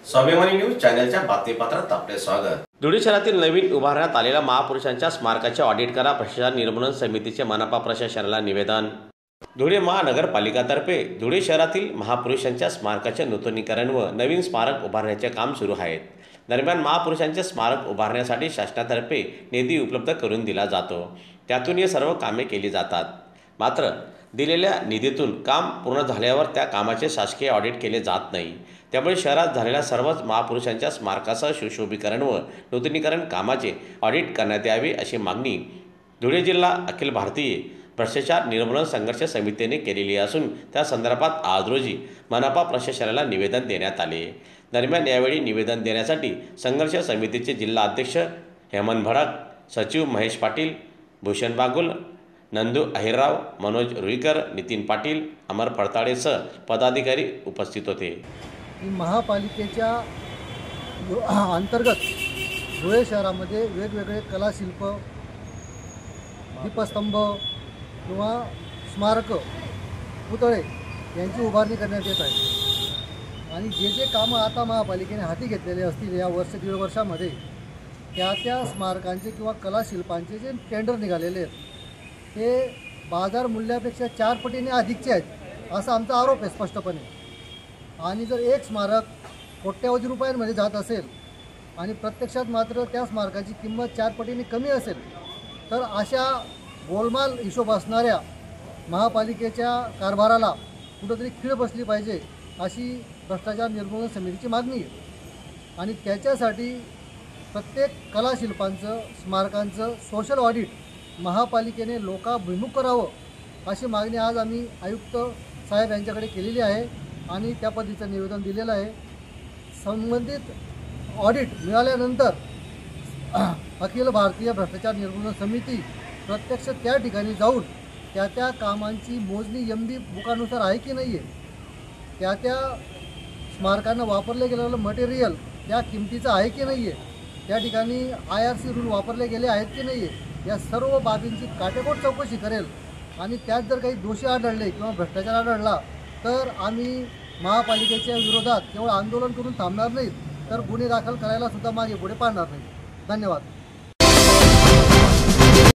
स्वाभिमानी न्यूज चॅनलच्या बातमीपत्रात आपले स्वागत। धुळे शहरातील नवीन उभारण्यात आलेल्या महापुरुषांच्या स्मारकाचे ऑडिट करा, भ्रष्टाचार निर्मूलन समितीचे मनपा प्रशासनाला निवेदन। धुळे महानगरपालिकातर्फे धुळे शहरातील महापुरुषांच्या स्मारकाचे नूतनीकरण व नवीन स्मारक उभारण्याचे काम सुरू आहे। दरम्यान महापुरुषांचे स्मारक उभारण्यासाठी शासनातर्फे निधी उपलब्ध करून दिला जातो, त्यातून हे सर्व कामे केली जातात। मात्र दिलेल्या निधीतून काम पूर्ण झाल्यावर त्या कामाचे शासकीय ऑडिट केले जात नाही। त्यामुळे शहरात झालेल्या सर्वच महापुरुषांच्या स्मारकासह सुशोभीकरण व नूतनीकरण कामाचे ऑडिट करण्यात यावे अशी मागणी धुळे जिल्हा अखिल भारतीय भ्रष्टाचार निर्मूलन संघर्ष समितीने केलेली असून त्या संदर्भात आज रोजी मनपा प्रशासनाला निवेदन देण्यात आले। दरम्यान यावेळी निवेदन देण्यासाठी संघर्ष समितीचे जिल्हा अध्यक्ष हेमंत भडक, सचिव महेश पाटील, भूषण बागुल, नंदू अहिरराव, मनोज रुईकर, नितीन पाटील, अमर फडताळेसह पदाधिकारी उपस्थित होते। महापालिकेच्या अंतर्गत धुळे शहरामध्ये वेगवेगळे कलाशिल्प, दीपस्तंभ किंवा स्मारक, पुतळे यांची उभारणी करण्यात येत आहे। आणि जे कामं आता महापालिकेने हाती घेतलेले असतील या वर्ष दीड वर्षामध्ये, त्या स्मारकांचे किंवा कलाशिल्पांचे जे टेंडर निघालेले आहेत ते बाजार मूल्यापेक्षा 4 पटीने अधिकचे आहेत असा आमचा आरोप आहे स्पष्टपणे। आणि जर एक स्मारक कोट्यावधी रुपयांमध्ये जात असेल आणि प्रत्यक्षात मात्र त्या स्मारकाची किंमत 4 पटीने कमी असेल, तर अशा गोलमाल हिशोब असणाऱ्या महापालिकेच्या कारभाराला कुठंतरी खीळ बसली पाहिजे अशी भ्रष्टाचार निर्मूलन समितीची मागणी आहे। आणि त्याच्यासाठी प्रत्येक कलाशिल्पांचं, स्मारकांचं सोशल ऑडिट महापालिकेने लोकाभिमुख करावं अशी मागणी आज आम्ही आयुक्त साहेब यांच्याकडे केलेली आहे आणि त्या पद्धतीचं निवेदन दिलेलं आहे। संबंधित ऑडिट मिळाल्यानंतर अखिल भारतीय भ्रष्टाचार निर्मूलन समिती प्रत्यक्ष त्या ठिकाणी जाऊन त्या कामांची मोजणी MB बुकानुसार आहे की नाही आहे, त्या स्मारकांना वापरले गेलेलं मटेरियल त्या किमतीचं आहे की नाही आहे, त्या ठिकाणी IRC रूल वापरले गेले आहेत की नाही आहे, या सर्व बाबींची काटेकोर चौकशी करेल। आणि त्यात जर काही दोषी आढळले किंवा भ्रष्टाचार आढळला तर आम्ही महापालिकेच्या विरोधात केवळ आंदोलन करून थांबणार नाहीत, तर गुन्हे दाखल करायला सुद्धा मागे पुढे पाडणार नाही। धन्यवाद।